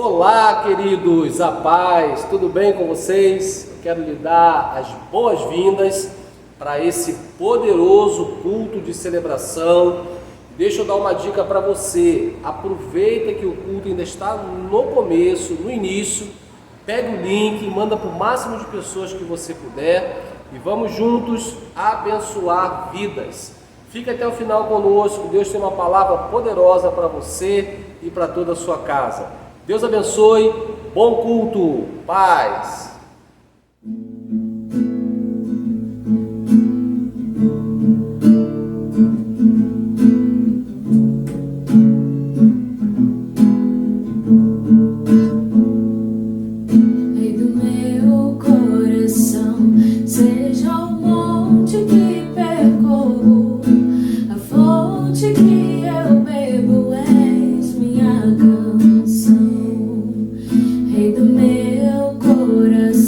Olá, queridos, a paz, tudo bem com vocês? Eu quero lhe dar as boas-vindas para esse poderoso culto de celebração. Deixa eu dar uma dica para você, aproveita que o culto ainda está no começo, no início, pega o link, manda para o máximo de pessoas que você puder e vamos juntos abençoar vidas. Fique até o final conosco, Deus tem uma palavra poderosa para você e para toda a sua casa. Deus abençoe, bom culto, paz. Rei do meu coração, seja o monte que percorro, a fonte que eu bebo, és minha canção. Rei do meu coração.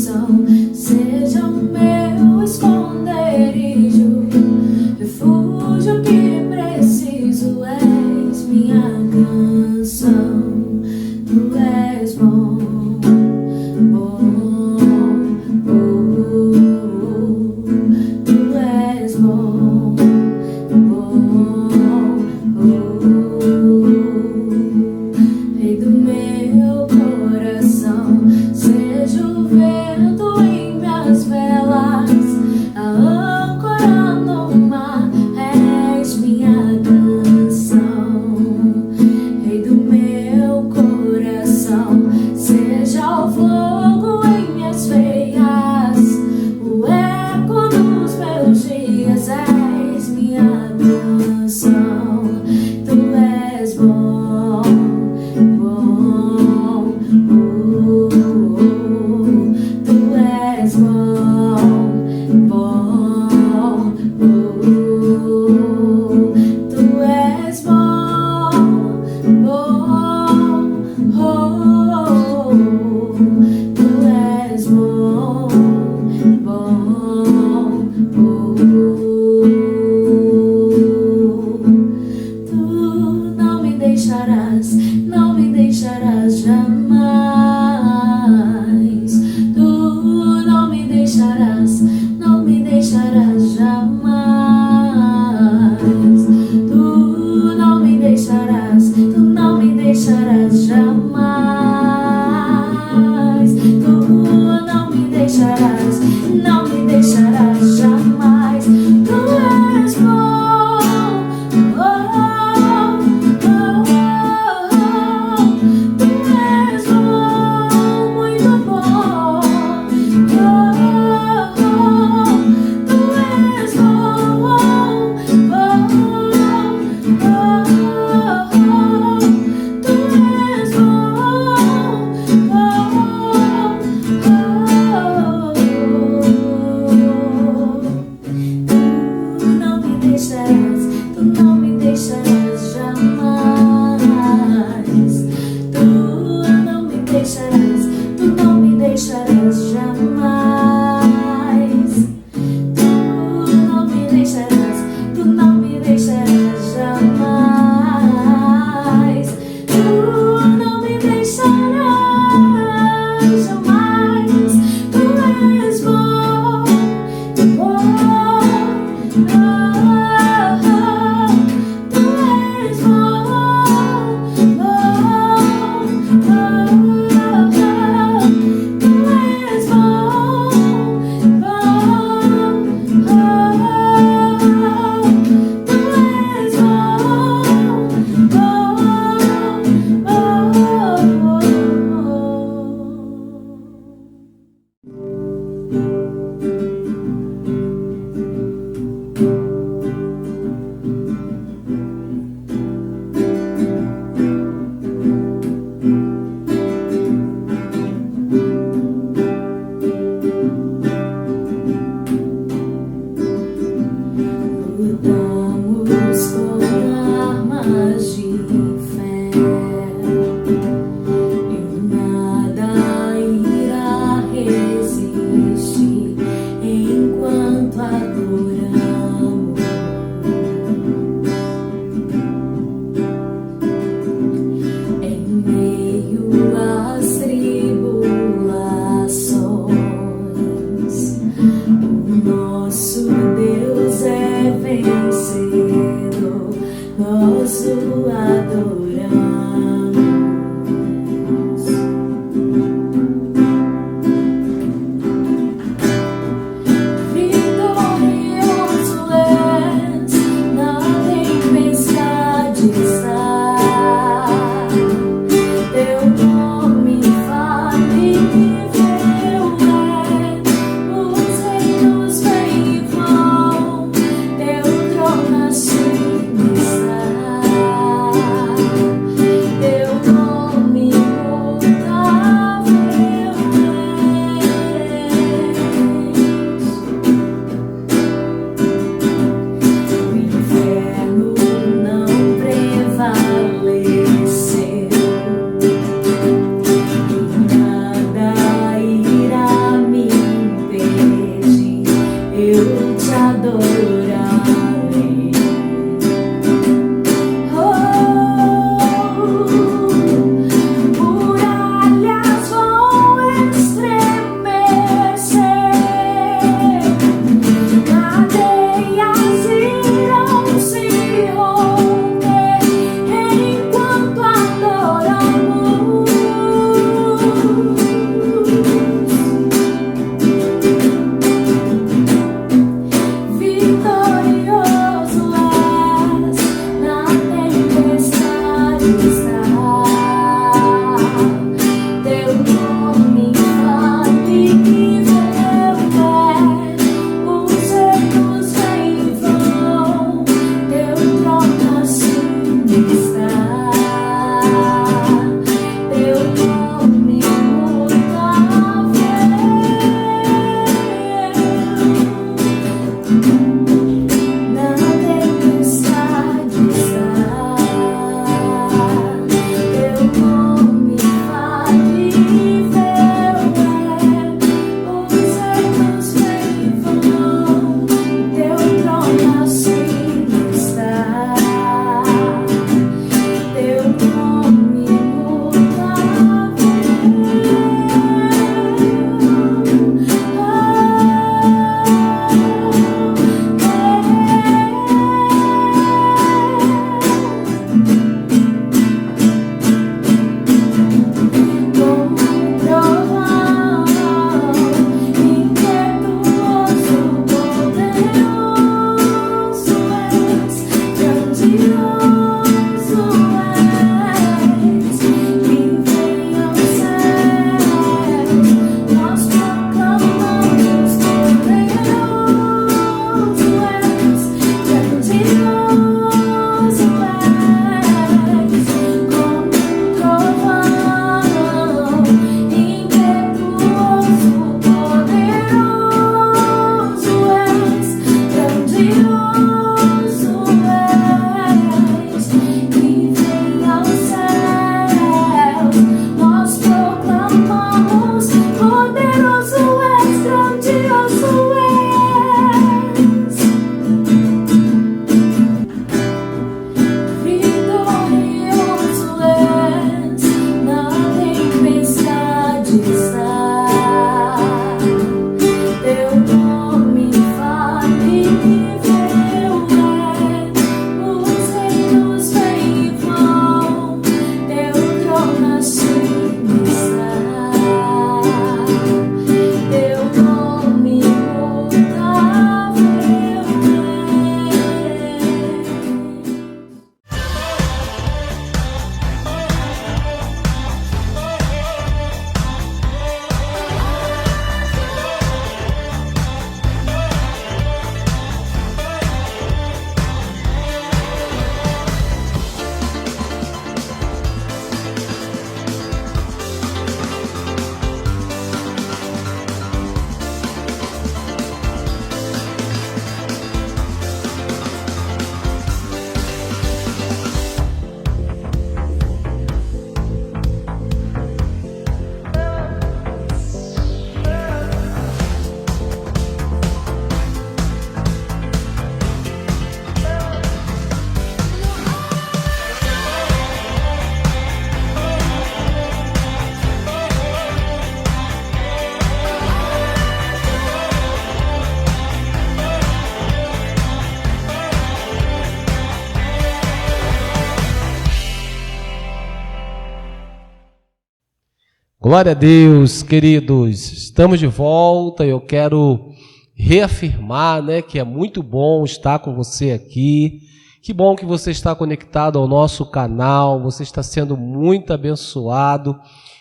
Glória a Deus, queridos. Estamos de volta e eu quero reafirmar, que é muito bom estar com você aqui. Que bom que você está conectado ao nosso canal, você está sendo muito abençoado.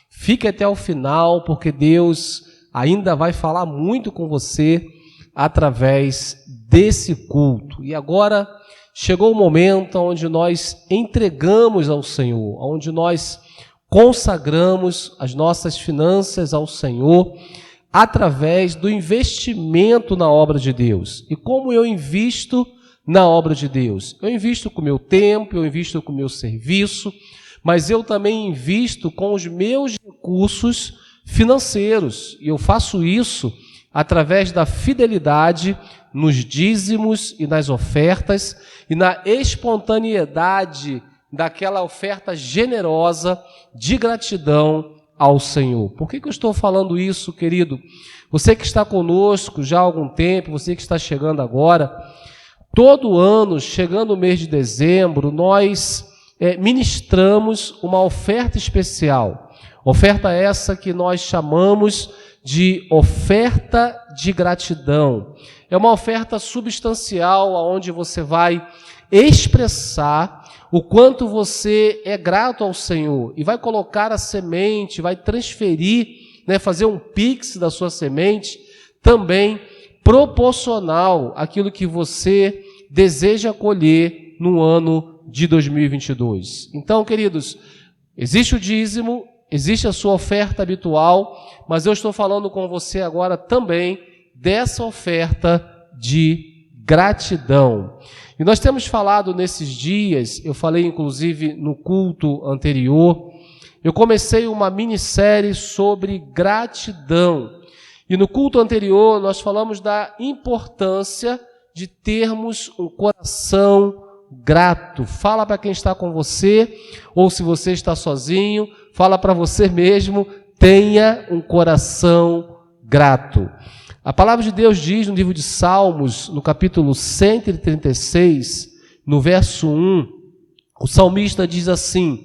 Fique até o final, porque Deus ainda vai falar muito com você através desse culto. E agora chegou o momento onde nós entregamos ao Senhor, onde nós consagramos as nossas finanças ao Senhor através do investimento na obra de Deus. E como eu invisto na obra de Deus? Eu invisto com o meu tempo, eu invisto com o meu serviço, mas eu também invisto com os meus recursos financeiros. E eu faço isso através da fidelidade nos dízimos e nas ofertas e na espontaneidade daquela oferta generosa de gratidão ao Senhor. Por que eu estou falando isso, querido? Você que está conosco já há algum tempo, você que está chegando agora, todo ano, chegando o mês de dezembro, nós ministramos uma oferta especial. Oferta essa que nós chamamos de oferta de gratidão. É uma oferta substancial, onde você vai expressar o quanto você é grato ao Senhor e vai colocar a semente, vai transferir, fazer um pix da sua semente, também proporcional àquilo que você deseja colher no ano de 2022. Então, queridos, existe o dízimo, existe a sua oferta habitual, mas eu estou falando com você agora também dessa oferta de gratidão. E nós temos falado nesses dias, eu falei inclusive no culto anterior, eu comecei uma minissérie sobre gratidão. E no culto anterior nós falamos da importância de termos um coração grato. Fala para quem está com você, ou se você está sozinho, fala para você mesmo, tenha um coração grato. A palavra de Deus diz no livro de Salmos, no capítulo 136, no verso 1, o salmista diz assim: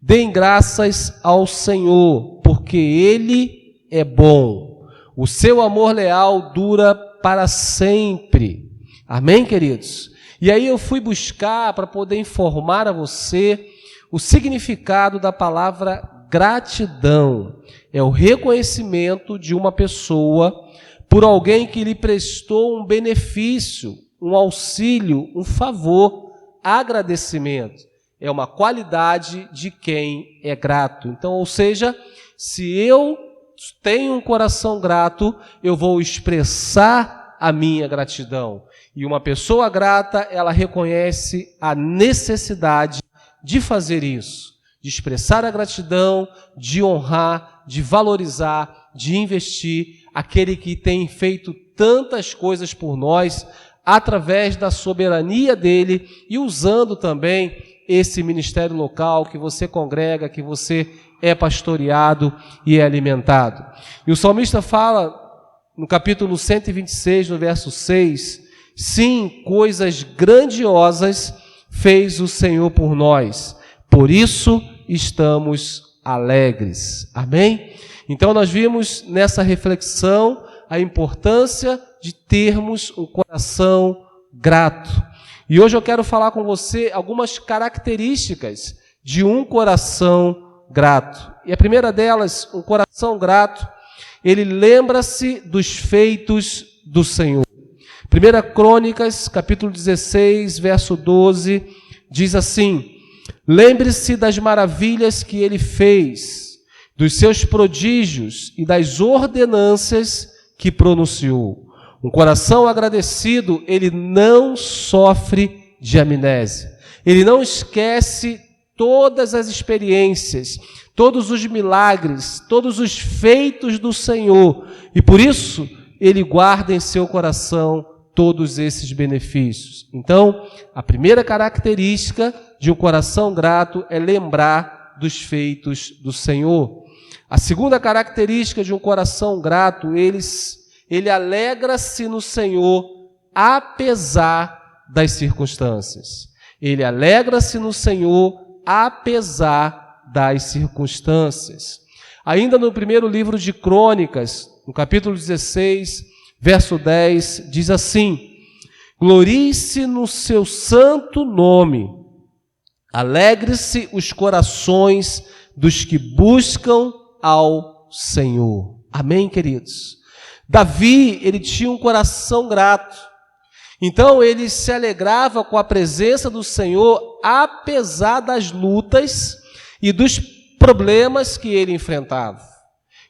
deem graças ao Senhor, porque Ele é bom. O seu amor leal dura para sempre. Amém, queridos? E aí eu fui buscar para poder informar a você o significado da palavra gratidão. É o reconhecimento de uma pessoa por alguém que lhe prestou um benefício, um auxílio, um favor, agradecimento. É uma qualidade de quem é grato. Então, ou seja, se eu tenho um coração grato, eu vou expressar a minha gratidão. E uma pessoa grata, ela reconhece a necessidade de fazer isso, de expressar a gratidão, de honrar, de valorizar, de investir aquele que tem feito tantas coisas por nós através da soberania dele e usando também esse ministério local que você congrega, que você é pastoreado e é alimentado. E o salmista fala no capítulo 126, no verso 6, sim, coisas grandiosas fez o Senhor por nós, por isso estamos alegres. Amém? Então nós vimos nessa reflexão a importância de termos um coração grato. E hoje eu quero falar com você algumas características de um coração grato. E a primeira delas, um coração grato, ele lembra-se dos feitos do Senhor. 1 Crônicas, capítulo 16, verso 12, diz assim: lembre-se das maravilhas que ele fez, dos seus prodígios e das ordenanças que pronunciou. Um coração agradecido, ele não sofre de amnésia. Ele não esquece todas as experiências, todos os milagres, todos os feitos do Senhor. E por isso, ele guarda em seu coração todos esses benefícios. Então, a primeira característica de um coração grato é lembrar dos feitos do Senhor. A segunda característica de um coração grato, ele alegra-se no Senhor apesar das circunstâncias. Ele alegra-se no Senhor apesar das circunstâncias. Ainda no primeiro livro de Crônicas, no capítulo 16, verso 10, diz assim: glorie-se no seu santo nome, alegre-se os corações dos que buscam ao Senhor. Amém, queridos? Davi, ele tinha um coração grato. Então, ele se alegrava com a presença do Senhor, apesar das lutas e dos problemas que ele enfrentava.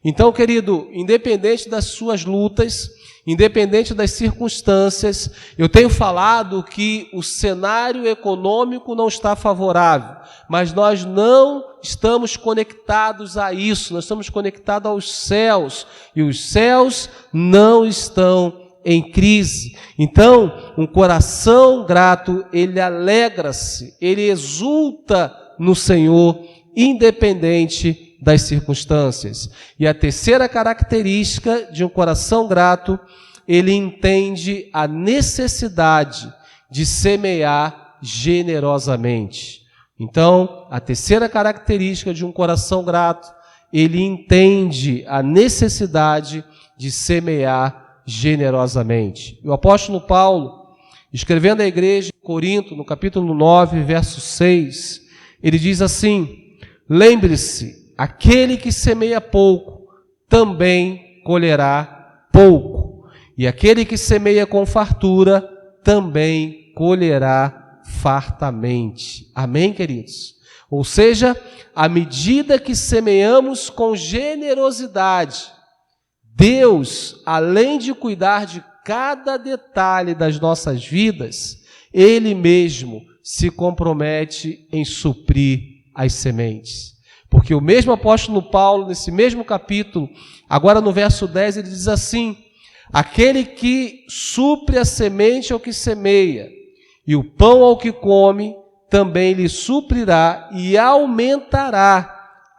Então, querido, independente das suas lutas, independente das circunstâncias, eu tenho falado que o cenário econômico não está favorável, mas nós não estamos conectados a isso, nós estamos conectados aos céus, e os céus não estão em crise. Então, um coração grato, ele alegra-se, ele exulta no Senhor, independente das circunstâncias. E a terceira característica de um coração grato, ele entende a necessidade de semear generosamente. Então, a terceira característica de um coração grato, ele entende a necessidade de semear generosamente. O apóstolo Paulo, escrevendo à igreja de Corinto, no capítulo 9, verso 6, ele diz assim: lembre-se, aquele que semeia pouco, também colherá pouco. E aquele que semeia com fartura, também colherá fartamente. Amém, queridos? Ou seja, à medida que semeamos com generosidade, Deus, além de cuidar de cada detalhe das nossas vidas, Ele mesmo se compromete em suprir as sementes. Porque o mesmo apóstolo Paulo, nesse mesmo capítulo, agora no verso 10, ele diz assim: aquele que supre a semente ao que semeia, e o pão ao que come, também lhe suprirá e aumentará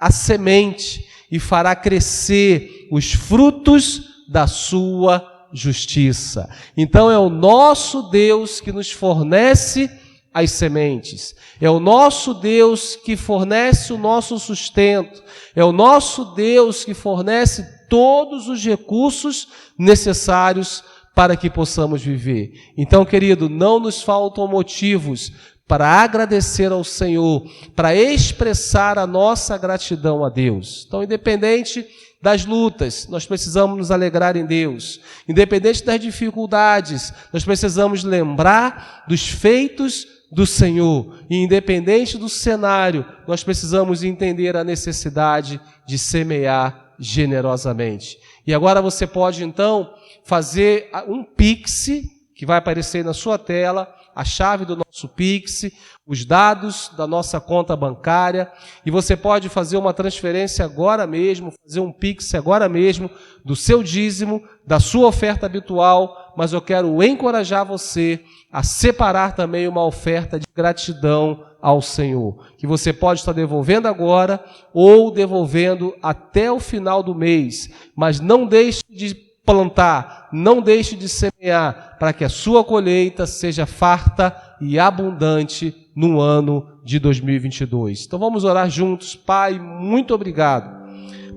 a semente, e fará crescer os frutos da sua justiça. Então é o nosso Deus que nos fornece as sementes, é o nosso Deus que fornece o nosso sustento, é o nosso Deus que fornece todos os recursos necessários para que possamos viver. Então, querido, não nos faltam motivos para agradecer ao Senhor, para expressar a nossa gratidão a Deus. Então, independente das lutas, nós precisamos nos alegrar em Deus. Independente das dificuldades, nós precisamos lembrar dos feitos do Senhor. E independente do cenário, nós precisamos entender a necessidade de semear generosamente. E agora você pode, então, fazer um Pix, que vai aparecer na sua tela, a chave do nosso Pix, os dados da nossa conta bancária, e você pode fazer uma transferência agora mesmo, fazer um Pix agora mesmo, do seu dízimo, da sua oferta habitual, mas eu quero encorajar você a separar também uma oferta de gratidão ao Senhor, que você pode estar devolvendo agora ou devolvendo até o final do mês, mas não deixe de plantar, não deixe de semear, para que a sua colheita seja farta e abundante no ano de 2022. Então vamos orar juntos. Pai, muito obrigado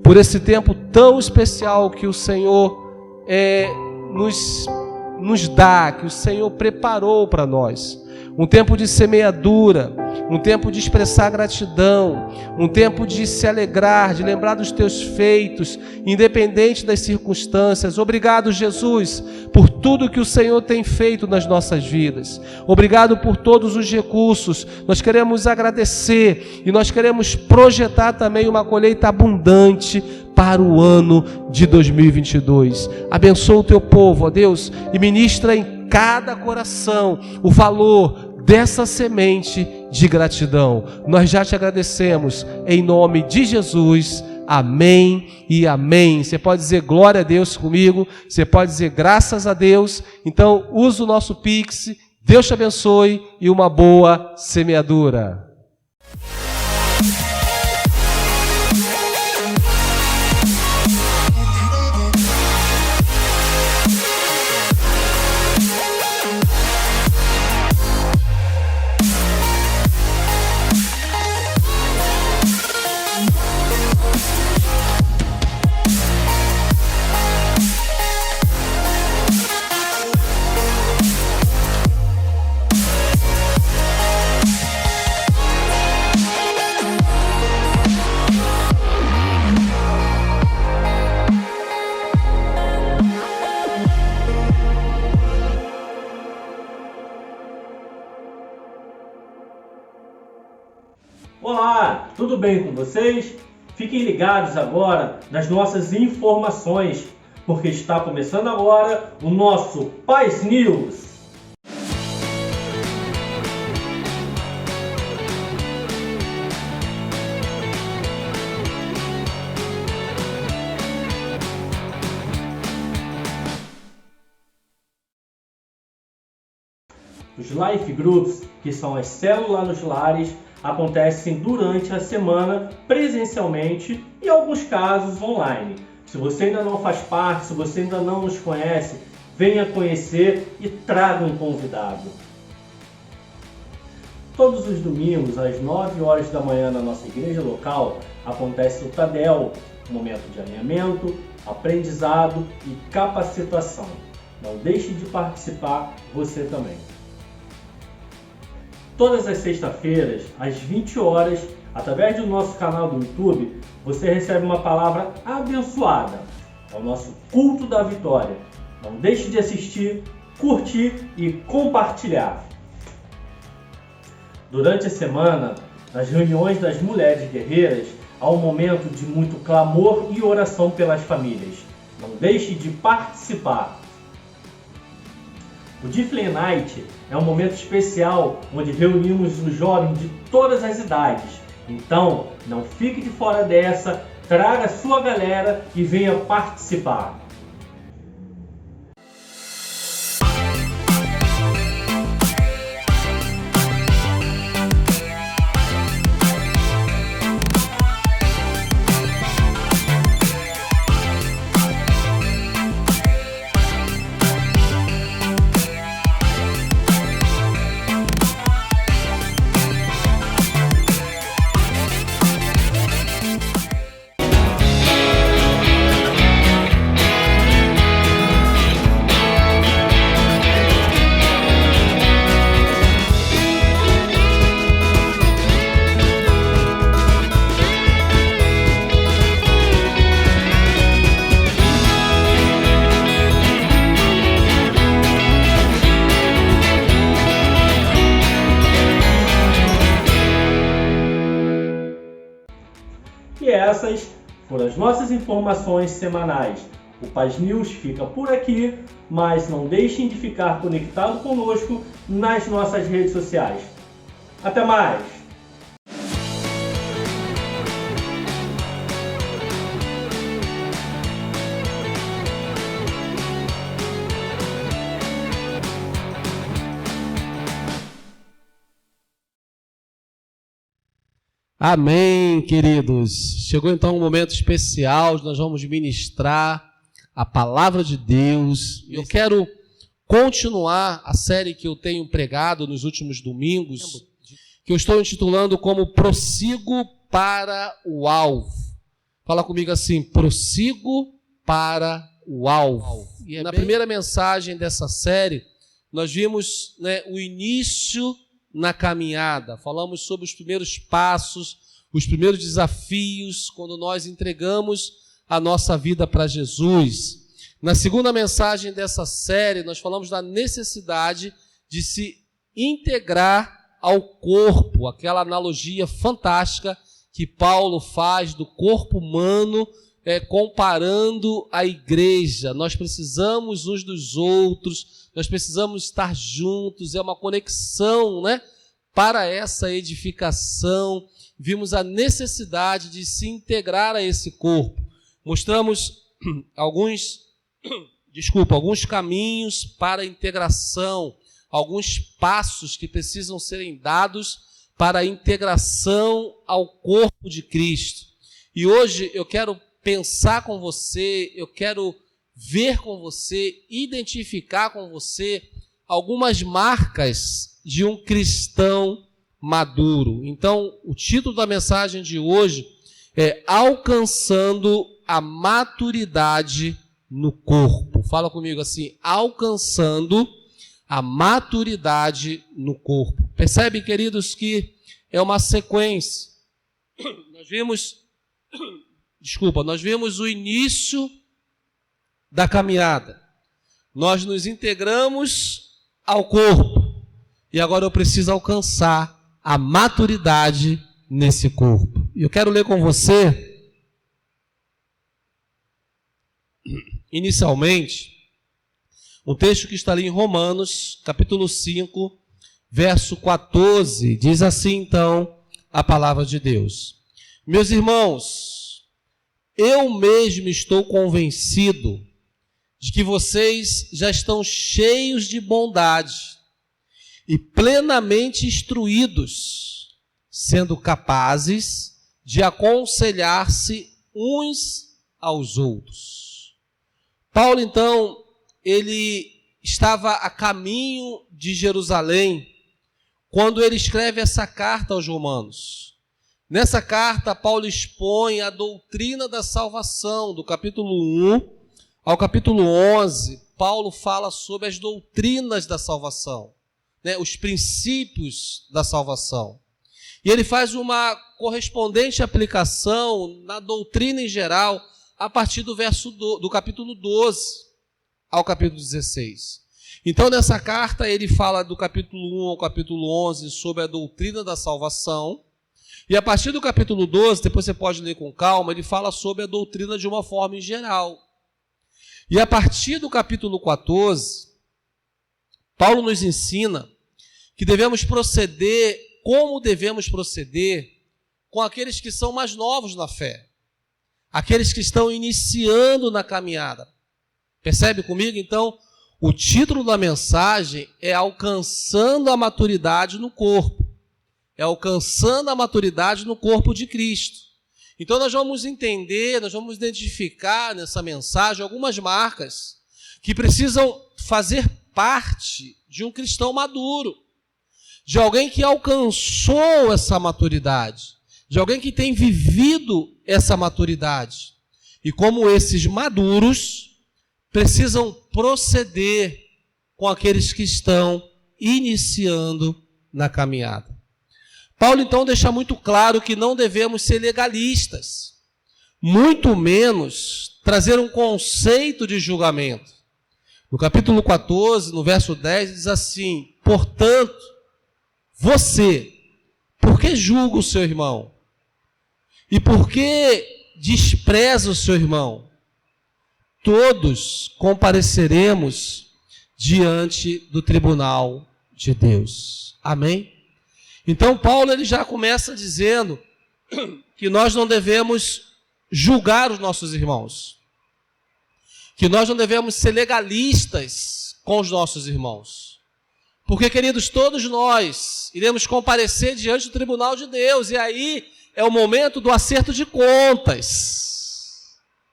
por esse tempo tão especial que o Senhor nos dá, que o Senhor preparou para nós. Um tempo de semeadura, um tempo de expressar gratidão, um tempo de se alegrar, de lembrar dos teus feitos, independente das circunstâncias. Obrigado, Jesus, por tudo que o Senhor tem feito nas nossas vidas. Obrigado por todos os recursos. Nós queremos agradecer e nós queremos projetar também uma colheita abundante para o ano de 2022. Abençoa o teu povo, ó Deus, e ministra em cada coração o valor dessa semente de gratidão. Nós já te agradecemos em nome de Jesus. Amém e amém. Você pode dizer glória a Deus comigo, você pode dizer graças a Deus. Então usa o nosso Pix. Deus te abençoe e uma boa semeadura. Olá, tudo bem com vocês? Fiquem ligados agora nas nossas informações, porque está começando agora o nosso Paz News. Os Life Groups, que são as células nos lares, acontecem durante a semana presencialmente e em alguns casos online. Se você ainda não faz parte, se você ainda não nos conhece, venha conhecer e traga um convidado. Todos os domingos, às 9 horas da manhã, na nossa igreja local, acontece o Tadel, um momento de alinhamento, aprendizado e capacitação. Não deixe de participar você também. Todas as sextas-feiras, às 20 horas, através do nosso canal do YouTube, você recebe uma palavra abençoada. É o nosso culto da vitória. Não deixe de assistir, curtir e compartilhar. Durante a semana, nas reuniões das mulheres guerreiras, há um momento de muito clamor e oração pelas famílias. Não deixe de participar. O Difflin Night é um momento especial onde reunimos os jovens de todas as idades. Então, não fique de fora dessa, traga a sua galera e venha participar. E essas foram as nossas informações semanais. O Paz News fica por aqui, mas não deixem de ficar conectado conosco nas nossas redes sociais. Até mais! Amém, queridos. Chegou então um momento especial, onde nós vamos ministrar a palavra de Deus. Eu quero continuar a série que eu tenho pregado nos últimos domingos, que eu estou intitulando como Prossigo para o Alvo. Fala comigo assim, prossigo para o alvo. E na primeira mensagem dessa série, nós vimos, o início na caminhada. Falamos sobre os primeiros passos, os primeiros desafios, quando nós entregamos a nossa vida para Jesus. Na segunda mensagem dessa série, nós falamos da necessidade de se integrar ao corpo, aquela analogia fantástica que Paulo faz do corpo humano, comparando a igreja. Nós precisamos uns dos outros, nós precisamos estar juntos, é uma conexão, para essa edificação. Vimos a necessidade de se integrar a esse corpo. Mostramos alguns caminhos para a integração, alguns passos que precisam serem dados para a integração ao corpo de Cristo. E hoje eu quero pensar com você, eu quero ver com você, identificar com você algumas marcas de um cristão maduro. Então, o título da mensagem de hoje é Alcançando a Maturidade no Corpo. Fala comigo assim, alcançando a maturidade no corpo. Percebe, queridos, que é uma sequência. Nós vimos o início da caminhada. Nós nos integramos ao corpo. E agora eu preciso alcançar a maturidade nesse corpo. E eu quero ler com você, inicialmente, um texto que está ali em Romanos, capítulo 5, verso 14. Diz assim, então, a palavra de Deus. Meus irmãos, eu mesmo estou convencido de que vocês já estão cheios de bondade e plenamente instruídos, sendo capazes de aconselhar-se uns aos outros. Paulo, então, ele estava a caminho de Jerusalém quando ele escreve essa carta aos Romanos. Nessa carta, Paulo expõe a doutrina da salvação, do capítulo 1 ao capítulo 11, Paulo fala sobre as doutrinas da salvação, né, os princípios da salvação. E ele faz uma correspondente aplicação na doutrina em geral, a partir do do capítulo 12 ao capítulo 16. Então, nessa carta, ele fala do capítulo 1 ao capítulo 11 sobre a doutrina da salvação. E a partir do capítulo 12, depois você pode ler com calma, ele fala sobre a doutrina de uma forma em geral. E a partir do capítulo 14, Paulo nos ensina que devemos proceder, como devemos proceder com aqueles que são mais novos na fé, aqueles que estão iniciando na caminhada. Percebe comigo? Então, o título da mensagem é Alcançando a Maturidade no Corpo. É alcançando a maturidade no corpo de Cristo. Então nós vamos entender, nós vamos identificar nessa mensagem algumas marcas que precisam fazer parte de um cristão maduro, de alguém que alcançou essa maturidade, de alguém que tem vivido essa maturidade. E como esses maduros precisam proceder com aqueles que estão iniciando na caminhada. Paulo, então, deixa muito claro que não devemos ser legalistas, muito menos trazer um conceito de julgamento. No capítulo 14, no verso 10, diz assim: portanto, você, por que julga o seu irmão? E por que despreza o seu irmão? Todos compareceremos diante do tribunal de Deus. Amém? Então, Paulo ele já começa dizendo que nós não devemos julgar os nossos irmãos, que nós não devemos ser legalistas com os nossos irmãos. Porque, queridos, todos nós iremos comparecer diante do tribunal de Deus, e aí é o momento do acerto de contas.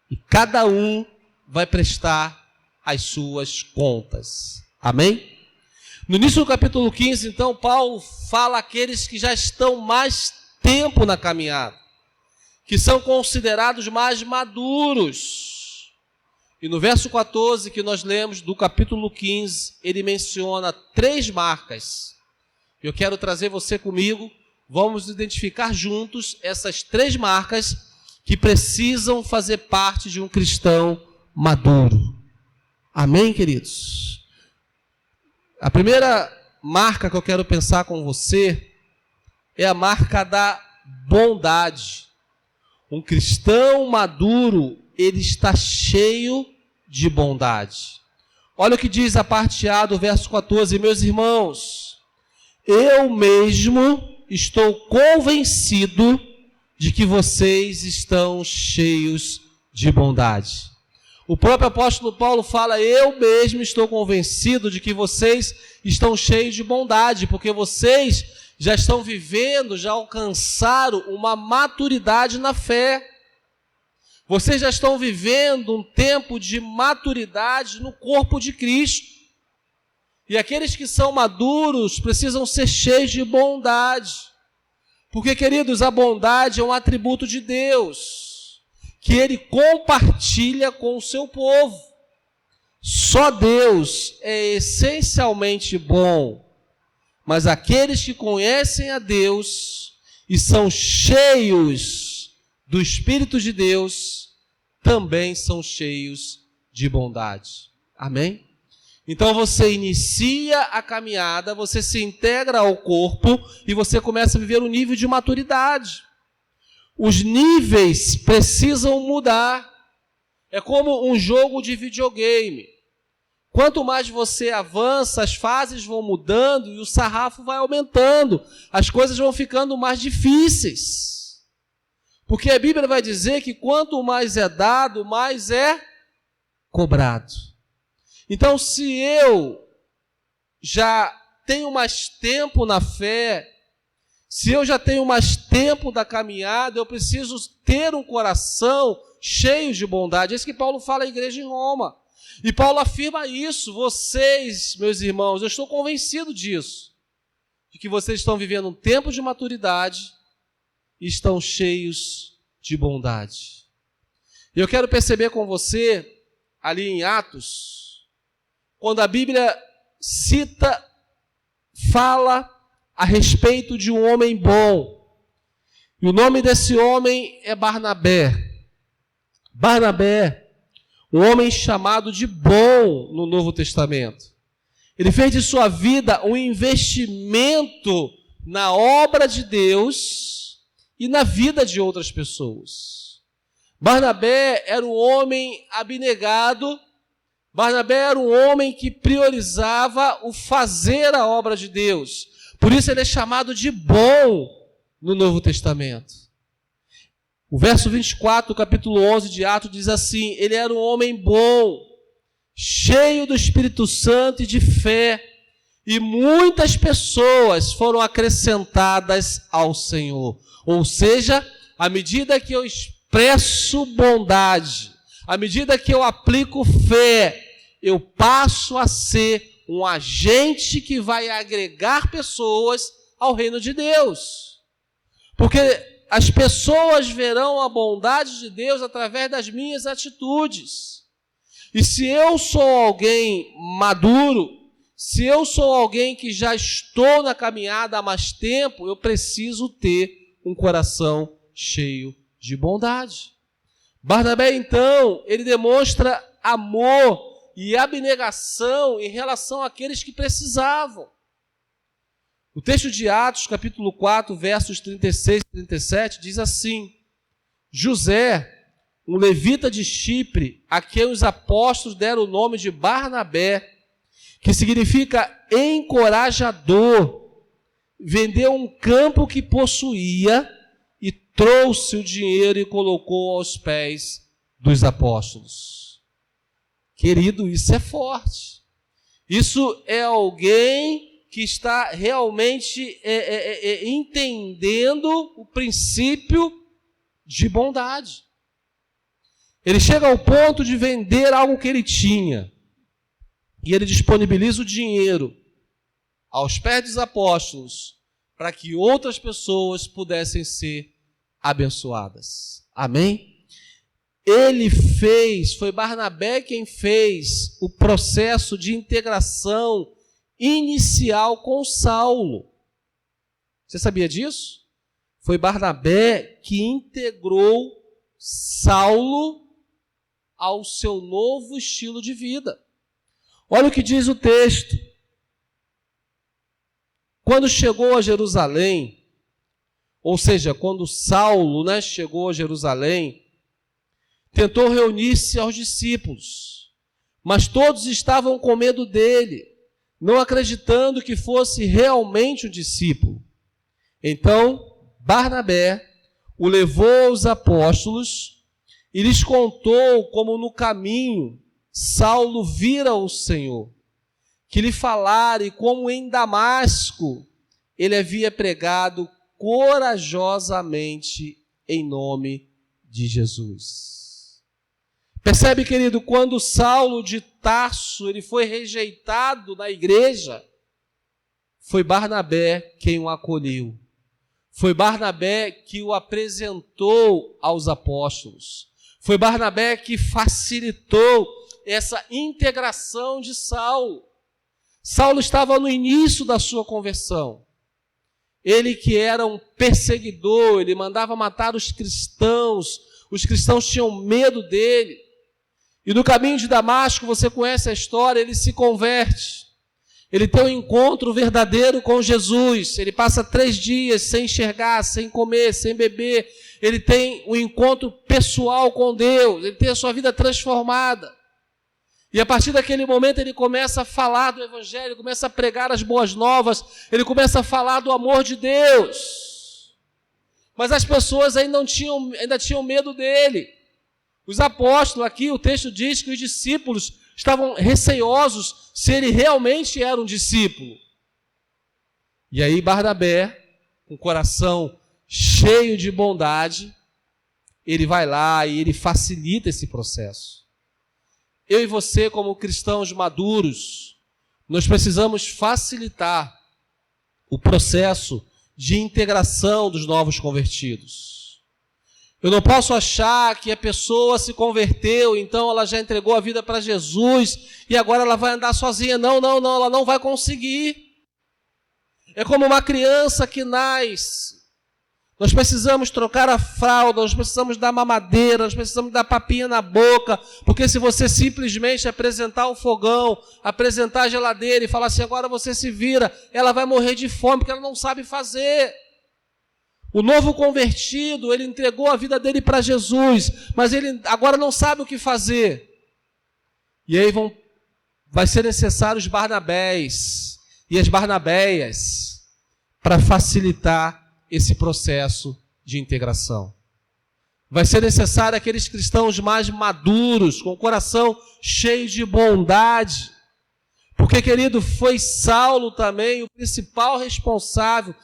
E cada um vai prestar as suas contas. Amém? No início do capítulo 15, então, Paulo fala àqueles que já estão mais tempo na caminhada, que são considerados mais maduros. E no verso 14, que nós lemos do capítulo 15, ele menciona 3 marcas. Eu quero trazer você comigo, vamos identificar juntos essas 3 marcas que precisam fazer parte de um cristão maduro. Amém, queridos? A primeira marca que eu quero pensar com você é a marca da bondade. Um cristão maduro, ele está cheio de bondade. Olha o que diz a parte A do verso 14. Meus irmãos, eu mesmo estou convencido de que vocês estão cheios de bondade. O próprio apóstolo Paulo fala: eu mesmo estou convencido de que vocês estão cheios de bondade, porque vocês já estão vivendo, já alcançaram uma maturidade na fé. Vocês já estão vivendo um tempo de maturidade no corpo de Cristo. E aqueles que são maduros precisam ser cheios de bondade. Porque, queridos, a bondade é um atributo de Deus, que Ele compartilha com o seu povo. Só Deus é essencialmente bom, mas aqueles que conhecem a Deus e são cheios do Espírito de Deus, também são cheios de bondade. Amém? Então você inicia a caminhada, você se integra ao corpo e você começa a viver um nível de maturidade. Os níveis precisam mudar. É como um jogo de videogame. Quanto mais você avança, as fases vão mudando e o sarrafo vai aumentando. As coisas vão ficando mais difíceis. Porque a Bíblia vai dizer que quanto mais é dado, mais é cobrado. Então, se eu já tenho mais tempo na fé, se eu já tenho mais tempo da caminhada, eu preciso ter um coração cheio de bondade. É isso que Paulo fala à igreja em Roma. E Paulo afirma isso. Vocês, meus irmãos, eu estou convencido disso, de que vocês estão vivendo um tempo de maturidade e estão cheios de bondade. E eu quero perceber com você, ali em Atos, quando a Bíblia fala a respeito de um homem bom. E o nome desse homem é Barnabé. Barnabé, um homem chamado de bom no Novo Testamento. Ele fez de sua vida um investimento na obra de Deus e na vida de outras pessoas. Barnabé era um homem abnegado. Barnabé era um homem que priorizava o fazer a obra de Deus. Por isso ele é chamado de bom no Novo Testamento. O verso 24 do capítulo 11 de Atos diz assim: ele era um homem bom, cheio do Espírito Santo e de fé, e muitas pessoas foram acrescentadas ao Senhor. Ou seja, à medida que eu expresso bondade, à medida que eu aplico fé, eu passo a ser um agente que vai agregar pessoas ao reino de Deus. Porque as pessoas verão a bondade de Deus através das minhas atitudes. E se eu sou alguém maduro, se eu sou alguém que já estou na caminhada há mais tempo, eu preciso ter um coração cheio de bondade. Barnabé, então, ele demonstra amor e abnegação em relação àqueles que precisavam. O texto de Atos, capítulo 4, versos 36 e 37, diz assim: José, um levita de Chipre, a quem os apóstolos deram o nome de Barnabé, que significa encorajador, vendeu um campo que possuía e trouxe o dinheiro e colocou aos pés dos apóstolos. Querido, isso é forte. Isso é alguém que está realmente entendendo o princípio de bondade. Ele chega ao ponto de vender algo que ele tinha. E ele disponibiliza o dinheiro aos pés dos apóstolos para que outras pessoas pudessem ser abençoadas. Amém? Foi Barnabé quem fez o processo de integração inicial com Saulo. Você sabia disso? Foi Barnabé que integrou Saulo ao seu novo estilo de vida. Olha o que diz o texto. Quando chegou a Jerusalém, ou seja, quando Saulo, chegou a Jerusalém, tentou reunir-se aos discípulos, mas todos estavam com medo dele, não acreditando que fosse realmente um discípulo. Então, Barnabé o levou aos apóstolos e lhes contou como no caminho Saulo vira o Senhor, que lhe falara e como em Damasco ele havia pregado corajosamente em nome de Jesus. Percebe, querido, quando Saulo de Tarso ele foi rejeitado na igreja, foi Barnabé quem o acolheu. Foi Barnabé que o apresentou aos apóstolos. Foi Barnabé que facilitou essa integração de Saulo. Saulo estava no início da sua conversão. Ele que era um perseguidor, ele mandava matar os cristãos tinham medo dele. E no caminho de Damasco, você conhece a história, ele se converte. Ele tem um encontro verdadeiro com Jesus. Ele passa 3 dias sem enxergar, sem comer, sem beber. Ele tem um encontro pessoal com Deus. Ele tem a sua vida transformada. E a partir daquele momento ele começa a falar do Evangelho, começa a pregar as boas novas, ele começa a falar do amor de Deus. Mas as pessoas ainda tinham medo dele. Os apóstolos aqui, o texto diz que os discípulos estavam receosos se ele realmente era um discípulo. E aí Barnabé, com o coração cheio de bondade, ele vai lá e ele facilita esse processo. Eu e você, como cristãos maduros, nós precisamos facilitar o processo de integração dos novos convertidos. Eu não posso achar que a pessoa se converteu, então ela já entregou a vida para Jesus e agora ela vai andar sozinha. Não, ela não vai conseguir. É como uma criança que nasce. Nós precisamos trocar a fralda, nós precisamos dar mamadeira, nós precisamos dar papinha na boca, porque se você simplesmente apresentar o fogão, apresentar a geladeira e falar assim, agora você se vira, ela vai morrer de fome, porque ela não sabe fazer. O novo convertido, ele entregou a vida dele para Jesus, mas ele agora não sabe o que fazer. E aí vai ser necessário os Barnabés e as Barnabéias para facilitar esse processo de integração. Vai ser necessário aqueles cristãos mais maduros, com o coração cheio de bondade. Porque, querido, foi Saulo também o principal responsável,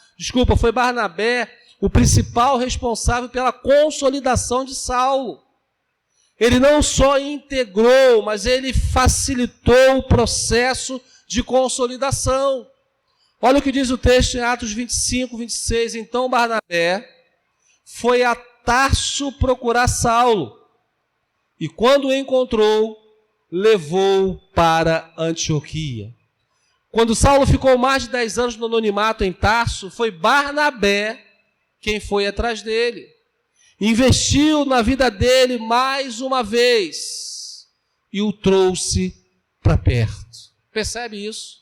foi Barnabé, o principal responsável pela consolidação de Saulo. Ele não só integrou, mas ele facilitou o processo de consolidação. Olha o que diz o texto em Atos 25, 26. Então Barnabé foi a Tarso procurar Saulo, e quando o encontrou, levou-o para Antioquia. Quando Saulo ficou mais de 10 anos no anonimato em Tarso, foi Barnabé quem foi atrás dele. Investiu na vida dele mais uma vez e o trouxe para perto. Percebe isso?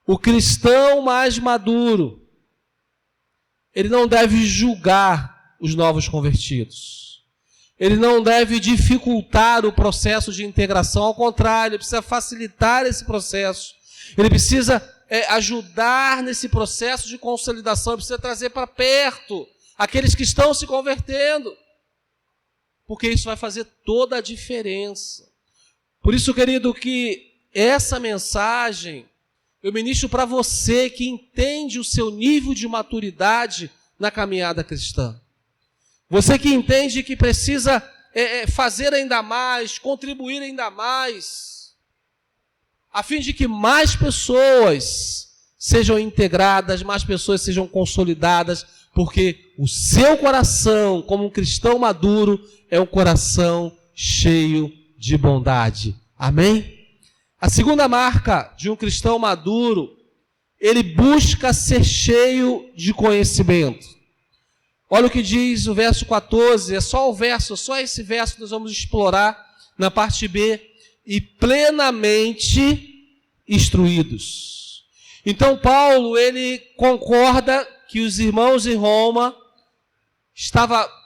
O cristão mais maduro, ele não deve julgar os novos convertidos. Ele não deve dificultar o processo de integração. Ao contrário, ele precisa facilitar esse processo. Ele precisa ajudar nesse processo de consolidação. Ele precisa trazer para perto aqueles que estão se convertendo. Porque isso vai fazer toda a diferença. Por isso, querido, que essa mensagem eu ministro para você que entende o seu nível de maturidade na caminhada cristã. Você que entende que precisa fazer ainda mais, contribuir ainda mais, a fim de que mais pessoas sejam integradas, mais pessoas sejam consolidadas, porque o seu coração, como um cristão maduro, é um coração cheio de bondade. Amém? A segunda marca de um cristão maduro, ele busca ser cheio de conhecimento. Olha o que diz o verso 14, só esse verso que nós vamos explorar na parte B. E plenamente instruídos. Então Paulo, ele concorda que os irmãos em Roma,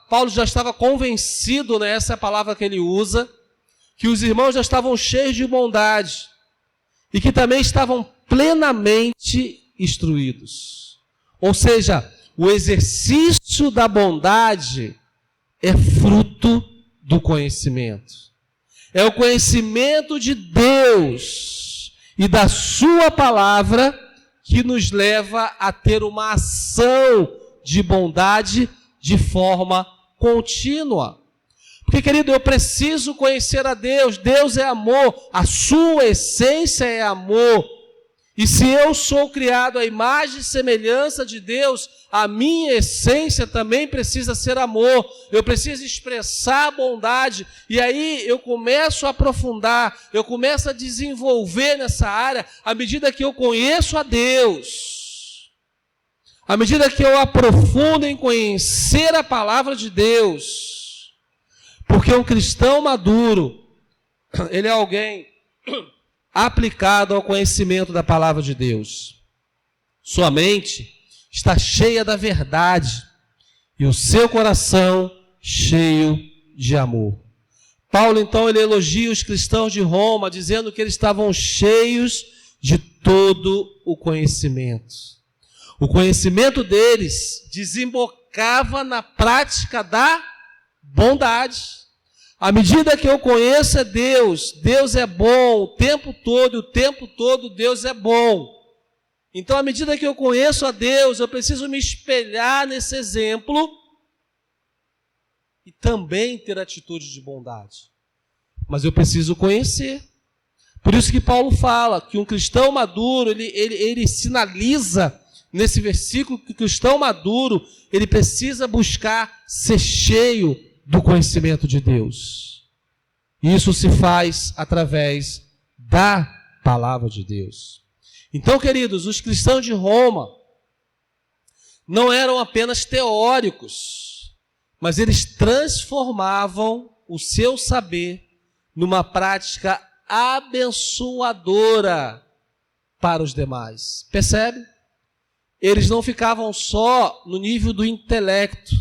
Paulo já estava convencido, essa é a palavra que ele usa, que os irmãos já estavam cheios de bondade e que também estavam plenamente instruídos. Ou seja, o exercício da bondade é fruto do conhecimento. É o conhecimento de Deus e da sua palavra que nos leva a ter uma ação de bondade de forma contínua. Porque, querido, eu preciso conhecer a Deus. Deus é amor, a sua essência é amor. E se eu sou criado à imagem e semelhança de Deus, a minha essência também precisa ser amor. Eu preciso expressar bondade. E aí eu começo a aprofundar, eu começo a desenvolver nessa área à medida que eu conheço a Deus. À medida que eu aprofundo em conhecer a palavra de Deus. Porque um cristão maduro, ele é alguém aplicado ao conhecimento da palavra de Deus. Sua mente está cheia da verdade e o seu coração cheio de amor. Paulo, então, ele elogia os cristãos de Roma, dizendo que eles estavam cheios de todo o conhecimento. O conhecimento deles desembocava na prática da bondade. À medida que eu conheço a Deus, Deus é bom o tempo todo Deus é bom. Então, à medida que eu conheço a Deus, eu preciso me espelhar nesse exemplo e também ter atitude de bondade. Mas eu preciso conhecer. Por isso que Paulo fala que um cristão maduro, ele sinaliza nesse versículo que o cristão maduro, ele precisa buscar ser cheio do conhecimento de Deus. Isso se faz através da palavra de Deus. Então, queridos, os cristãos de Roma não eram apenas teóricos, mas eles transformavam o seu saber numa prática abençoadora para os demais. Percebe? Eles não ficavam só no nível do intelecto.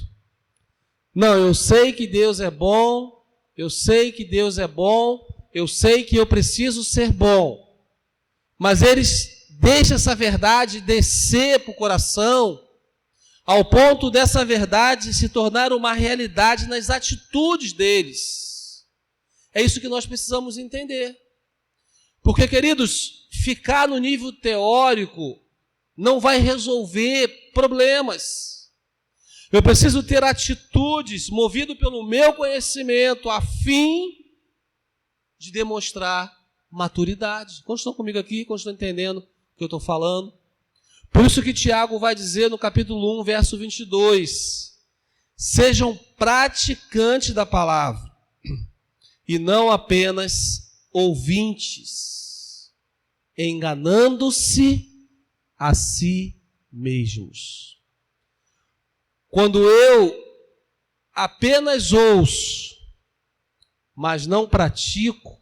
Não, eu sei que Deus é bom, eu sei que Deus é bom, eu sei que eu preciso ser bom. Mas eles deixam essa verdade descer para o coração, ao ponto dessa verdade se tornar uma realidade nas atitudes deles. É isso que nós precisamos entender. Porque, queridos, ficar no nível teórico não vai resolver problemas. Eu preciso ter atitudes movido pelo meu conhecimento a fim de demonstrar maturidade. Quantos estão comigo aqui? Quantos estão entendendo o que eu estou falando? Por isso que Tiago vai dizer no capítulo 1, verso 22, sejam praticantes da palavra e não apenas ouvintes, enganando-se a si mesmos. Quando eu apenas ouço, mas não pratico,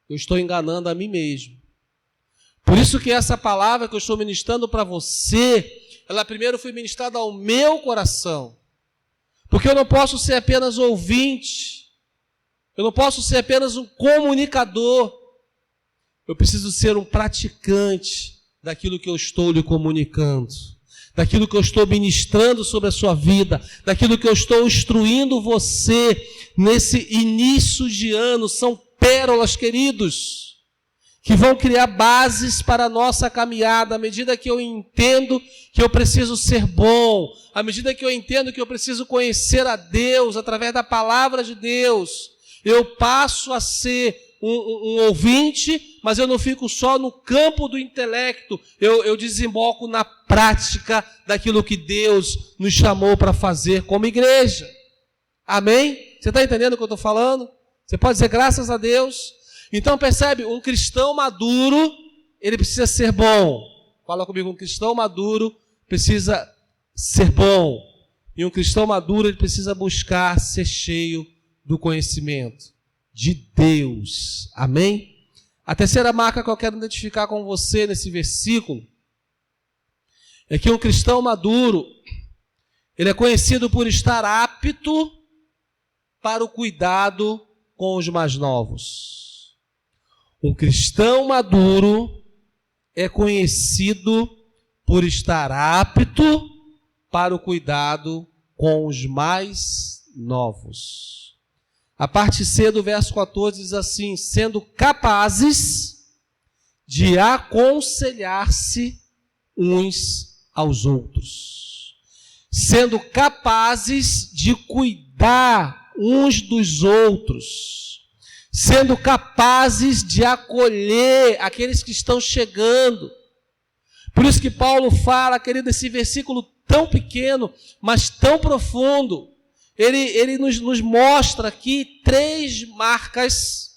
eu estou enganando a mim mesmo. Por isso que essa palavra que eu estou ministrando para você, ela primeiro foi ministrada ao meu coração. Porque eu não posso ser apenas ouvinte, eu não posso ser apenas um comunicador, eu preciso ser um praticante daquilo que eu estou lhe comunicando, daquilo que eu estou ministrando sobre a sua vida, daquilo que eu estou instruindo você nesse início de ano. São pérolas, queridos, que vão criar bases para a nossa caminhada, à medida que eu entendo que eu preciso ser bom, à medida que eu entendo que eu preciso conhecer a Deus através da palavra de Deus, eu passo a ser um ouvinte, mas eu não fico só no campo do intelecto, eu desemboco na prática daquilo que Deus nos chamou para fazer como igreja. Amém? Você está entendendo o que eu estou falando? Você pode dizer graças a Deus? Então percebe, um cristão maduro, ele precisa ser bom. Fala comigo, um cristão maduro precisa ser bom. E um cristão maduro, ele precisa buscar ser cheio do conhecimento de Deus. Amém? A terceira marca que eu quero identificar com você nesse versículo é que um cristão maduro, ele é conhecido por estar apto para o cuidado com os mais novos. Um cristão maduro é conhecido por estar apto para o cuidado com os mais novos. A parte C do verso 14 diz assim: sendo capazes de aconselhar-se uns aos outros. Sendo capazes de cuidar uns dos outros. Sendo capazes de acolher aqueles que estão chegando. Por isso que Paulo fala, querido, esse versículo tão pequeno, mas tão profundo. Ele nos mostra aqui 3 marcas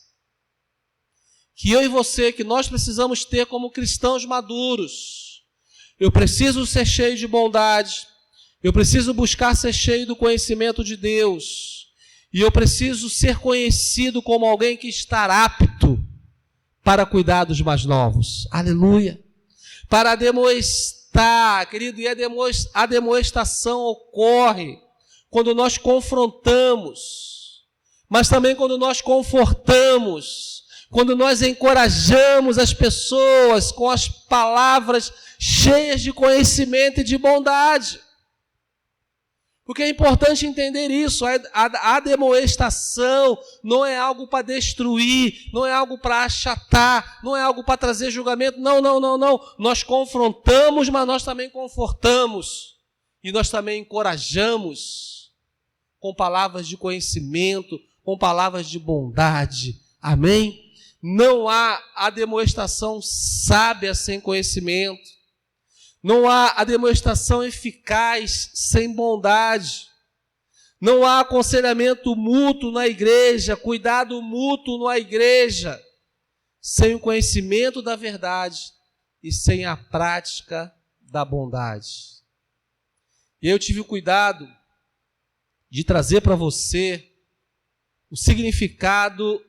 que eu e você, que nós precisamos ter como cristãos maduros. Eu preciso ser cheio de bondade. Eu preciso buscar ser cheio do conhecimento de Deus. E eu preciso ser conhecido como alguém que está apto para cuidar dos mais novos. Aleluia. Para demonstrar, querido, e a demonstração ocorre quando nós confrontamos, mas também quando nós confortamos, quando nós encorajamos as pessoas com as palavras cheias de conhecimento e de bondade. Porque é importante entender isso, a demonstração não é algo para destruir, não é algo para achatar, não é algo para trazer julgamento, não. Nós confrontamos, mas nós também confortamos. E nós também encorajamos com palavras de conhecimento, com palavras de bondade. Amém? Não há a demonstração sábia sem conhecimento. Não há a demonstração eficaz sem bondade. Não há aconselhamento mútuo na igreja, cuidado mútuo na igreja, sem o conhecimento da verdade e sem a prática da bondade. E eu tive o cuidado de trazer para você o significado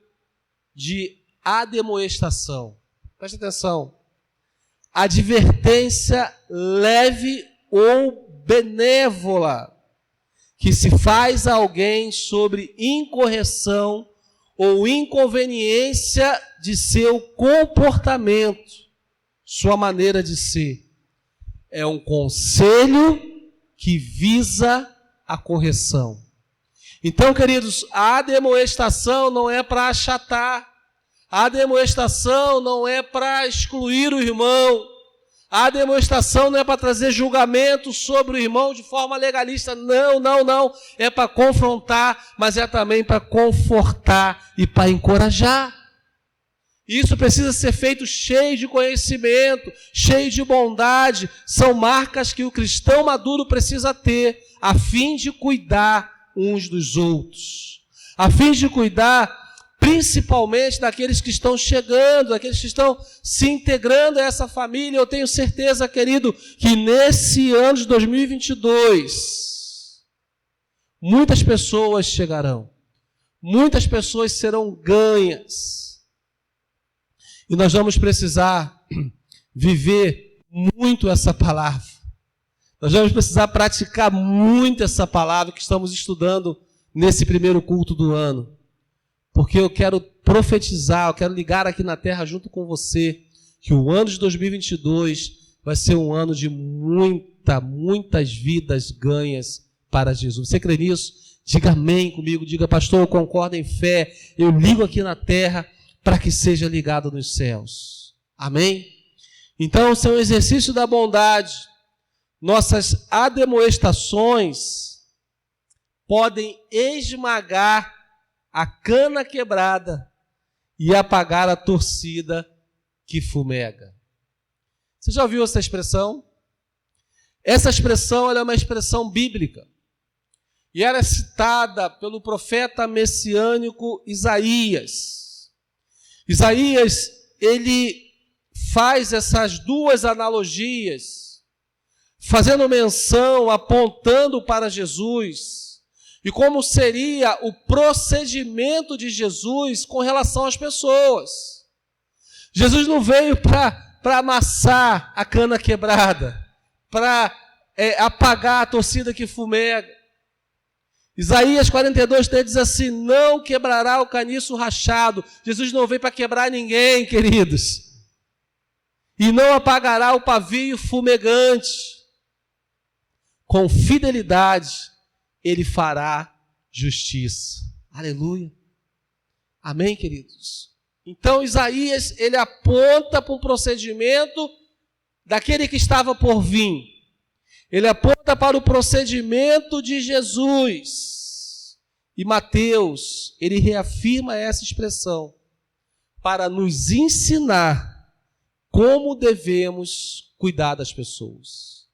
de admoestação. Presta atenção. Advertência leve ou benévola que se faz a alguém sobre incorreção ou inconveniência de seu comportamento, sua maneira de ser. É um conselho que visa a correção. Então, queridos, a admoestação não é para achatar. A demonstração não é para excluir o irmão. A demonstração não é para trazer julgamento sobre o irmão de forma legalista. Não. É para confrontar, mas é também para confortar e para encorajar. Isso precisa ser feito cheio de conhecimento, cheio de bondade. São marcas que o cristão maduro precisa ter, a fim de cuidar uns dos outros. A fim de cuidar principalmente daqueles que estão chegando, daqueles que estão se integrando a essa família. Eu tenho certeza, querido, que nesse ano de 2022, muitas pessoas chegarão, muitas pessoas serão ganhas, e nós vamos precisar viver muito essa palavra, nós vamos precisar praticar muito essa palavra que estamos estudando nesse primeiro culto do ano. Porque eu quero profetizar, eu quero ligar aqui na terra junto com você, que o ano de 2022 vai ser um ano de muitas vidas ganhas para Jesus. Você crê nisso? Diga amém comigo, diga, pastor, eu concordo em fé, eu ligo aqui na terra para que seja ligado nos céus. Amém? Então, são exercício da bondade. Nossas admoestações podem esmagar a cana quebrada e apagar a torcida que fumega. Você já ouviu essa expressão? Essa expressão ela é uma expressão bíblica. E ela é citada pelo profeta messiânico Isaías. Isaías, ele faz essas duas analogias, fazendo menção, apontando para Jesus, e como seria o procedimento de Jesus com relação às pessoas. Jesus não veio para amassar a cana quebrada, para apagar a torcida que fumega. Isaías 42:3 diz assim: não quebrará o caniço rachado. Jesus não veio para quebrar ninguém, queridos. E não apagará o pavio fumegante. Com fidelidade ele fará justiça. Aleluia. Amém, queridos? Então, Isaías, ele aponta para um procedimento daquele que estava por vir. Ele aponta para o procedimento de Jesus. E Mateus, ele reafirma essa expressão para nos ensinar como devemos cuidar das pessoas.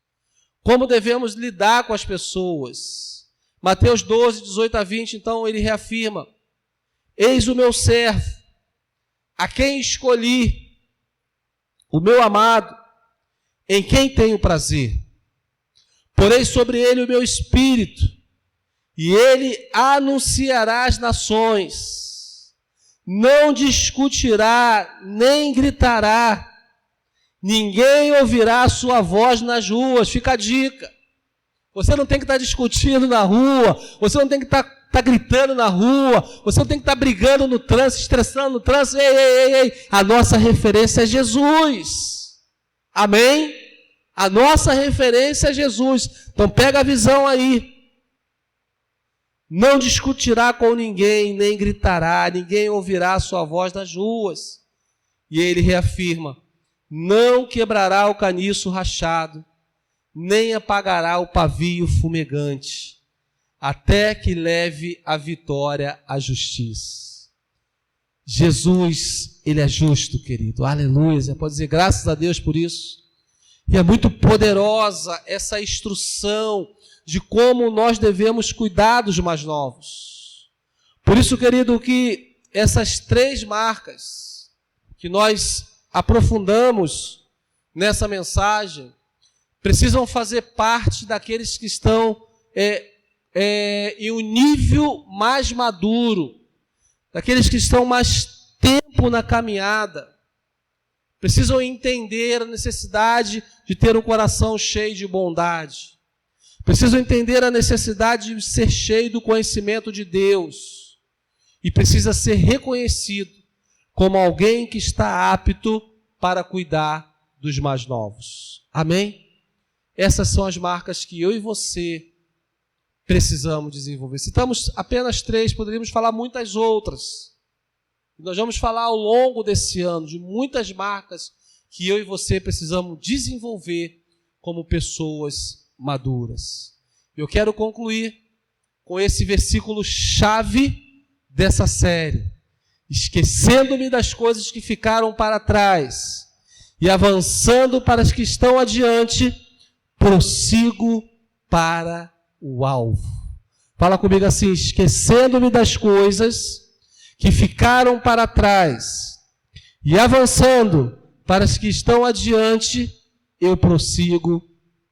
Como devemos lidar com as pessoas. Mateus 12:18-20, então, ele reafirma: eis o meu servo, a quem escolhi, o meu amado, em quem tenho prazer. Porei sobre ele o meu espírito, e ele anunciará às nações. Não discutirá, nem gritará. Ninguém ouvirá a sua voz nas ruas. Fica a dica. Você não tem que estar discutindo na rua, você não tem que estar gritando na rua, você não tem que estar brigando no trânsito, estressando no trânsito. Ei. A nossa referência é Jesus. Amém? A nossa referência é Jesus. Então pega a visão aí. Não discutirá com ninguém, nem gritará, ninguém ouvirá a sua voz nas ruas. E ele reafirma: não quebrará o caniço rachado, nem apagará o pavio fumegante, até que leve a vitória à justiça. Jesus, ele é justo, querido. Aleluia. Você pode dizer graças a Deus por isso. E é muito poderosa essa instrução de como nós devemos cuidar dos mais novos. Por isso, querido, que essas 3 marcas que nós aprofundamos nessa mensagem precisam fazer parte daqueles que estão em um nível mais maduro, daqueles que estão mais tempo na caminhada. Precisam entender a necessidade de ter um coração cheio de bondade. Precisam entender a necessidade de ser cheio do conhecimento de Deus. E precisa ser reconhecido como alguém que está apto para cuidar dos mais novos. Amém? Essas são as marcas que eu e você precisamos desenvolver. Citamos apenas 3, poderíamos falar muitas outras. Nós vamos falar ao longo desse ano de muitas marcas que eu e você precisamos desenvolver como pessoas maduras. Eu quero concluir com esse versículo chave dessa série. Esquecendo-me das coisas que ficaram para trás e avançando para as que estão adiante, prossigo para o alvo. Fala comigo assim: esquecendo-me das coisas que ficaram para trás e avançando para as que estão adiante, eu prossigo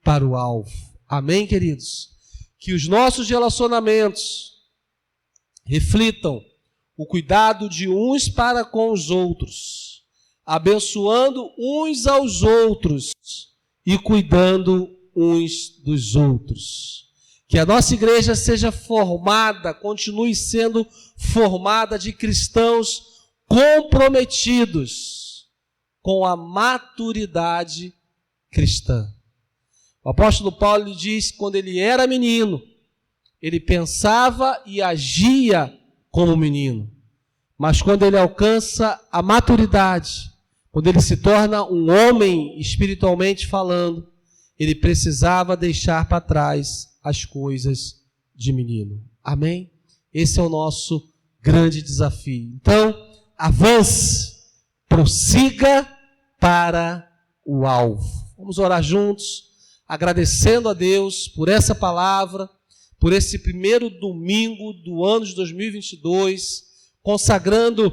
para o alvo. Amém, queridos? Que os nossos relacionamentos reflitam o cuidado de uns para com os outros, abençoando uns aos outros e cuidando uns dos outros. Que a nossa igreja seja formada, continue sendo formada de cristãos comprometidos com a maturidade cristã. O apóstolo Paulo diz que quando ele era menino, ele pensava e agia como menino. Mas quando ele alcança a maturidade, quando ele se torna um homem espiritualmente falando, ele precisava deixar para trás as coisas de menino. Amém? Esse é o nosso grande desafio. Então, avance, prossiga para o alvo. Vamos orar juntos, agradecendo a Deus por essa palavra, por esse primeiro domingo do ano de 2022, consagrando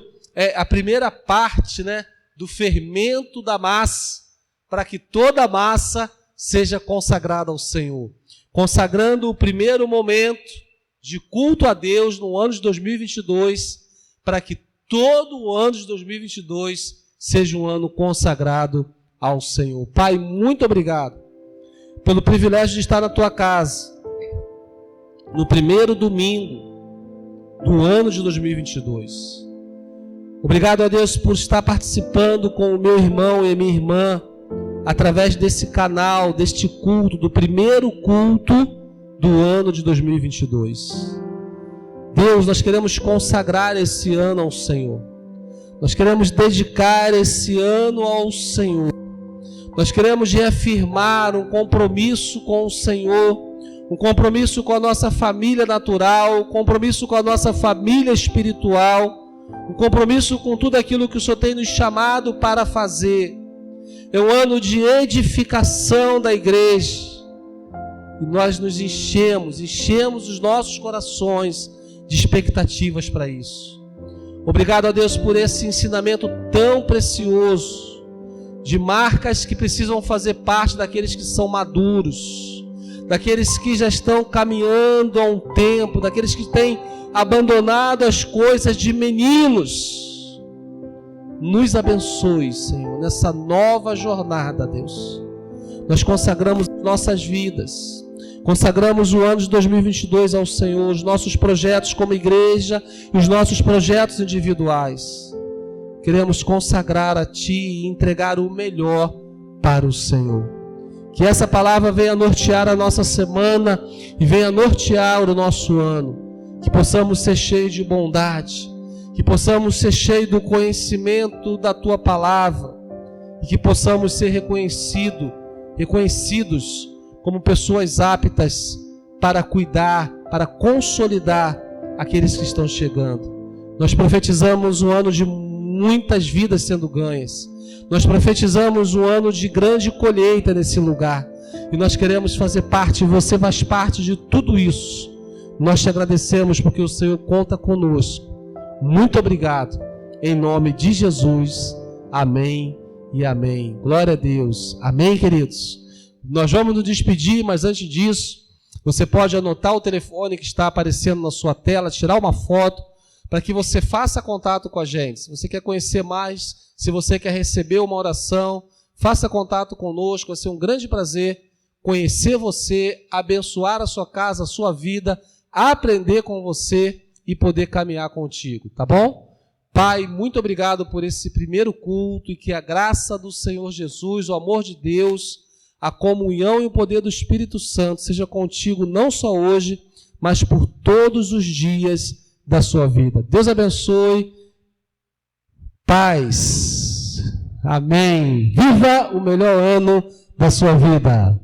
a primeira parte, do fermento da massa, para que toda a massa seja consagrada ao Senhor. Consagrando o primeiro momento de culto a Deus no ano de 2022, para que todo o ano de 2022 seja um ano consagrado ao Senhor. Pai, muito obrigado pelo privilégio de estar na tua casa, no primeiro domingo do ano de 2022. Obrigado a Deus por estar participando com o meu irmão e a minha irmã, através desse canal, deste culto, do primeiro culto do ano de 2022. Deus, nós queremos consagrar esse ano ao Senhor. Nós queremos dedicar esse ano ao Senhor. Nós queremos reafirmar um compromisso com o Senhor, um compromisso com a nossa família natural, um compromisso com a nossa família espiritual, um compromisso com tudo aquilo que o Senhor tem nos chamado para fazer. É um ano de edificação da igreja. E nós nos enchemos os nossos corações de expectativas para isso. Obrigado a Deus por esse ensinamento tão precioso, de marcas que precisam fazer parte daqueles que são maduros, daqueles que já estão caminhando há um tempo, daqueles que têm abandonado as coisas de meninos. Nos abençoe, Senhor, nessa nova jornada, Deus. Nós consagramos nossas vidas, consagramos o ano de 2022 ao Senhor, os nossos projetos como igreja e os nossos projetos individuais. Queremos consagrar a Ti e entregar o melhor para o Senhor. Que essa palavra venha nortear a nossa semana e venha nortear o nosso ano. Que possamos ser cheios de bondade, que possamos ser cheios do conhecimento da Tua palavra e que possamos ser reconhecidos como pessoas aptas para cuidar, para consolidar aqueles que estão chegando. Nós profetizamos um ano de muitas vidas sendo ganhas. Nós profetizamos um ano de grande colheita nesse lugar. E nós queremos fazer parte, e você faz parte de tudo isso. Nós te agradecemos porque o Senhor conta conosco. Muito obrigado. Em nome de Jesus. Amém e amém. Glória a Deus. Amém, queridos. Nós vamos nos despedir, mas antes disso, você pode anotar o telefone que está aparecendo na sua tela, tirar uma foto, para que você faça contato com a gente. Se você quer conhecer mais, se você quer receber uma oração, faça contato conosco. Vai ser um grande prazer conhecer você, abençoar a sua casa, a sua vida, aprender com você e poder caminhar contigo, tá bom? Pai, muito obrigado por esse primeiro culto e que a graça do Senhor Jesus, o amor de Deus, a comunhão e o poder do Espírito Santo seja contigo não só hoje, mas por todos os dias da sua vida. Deus abençoe. Paz. Amém. Viva o melhor ano da sua vida.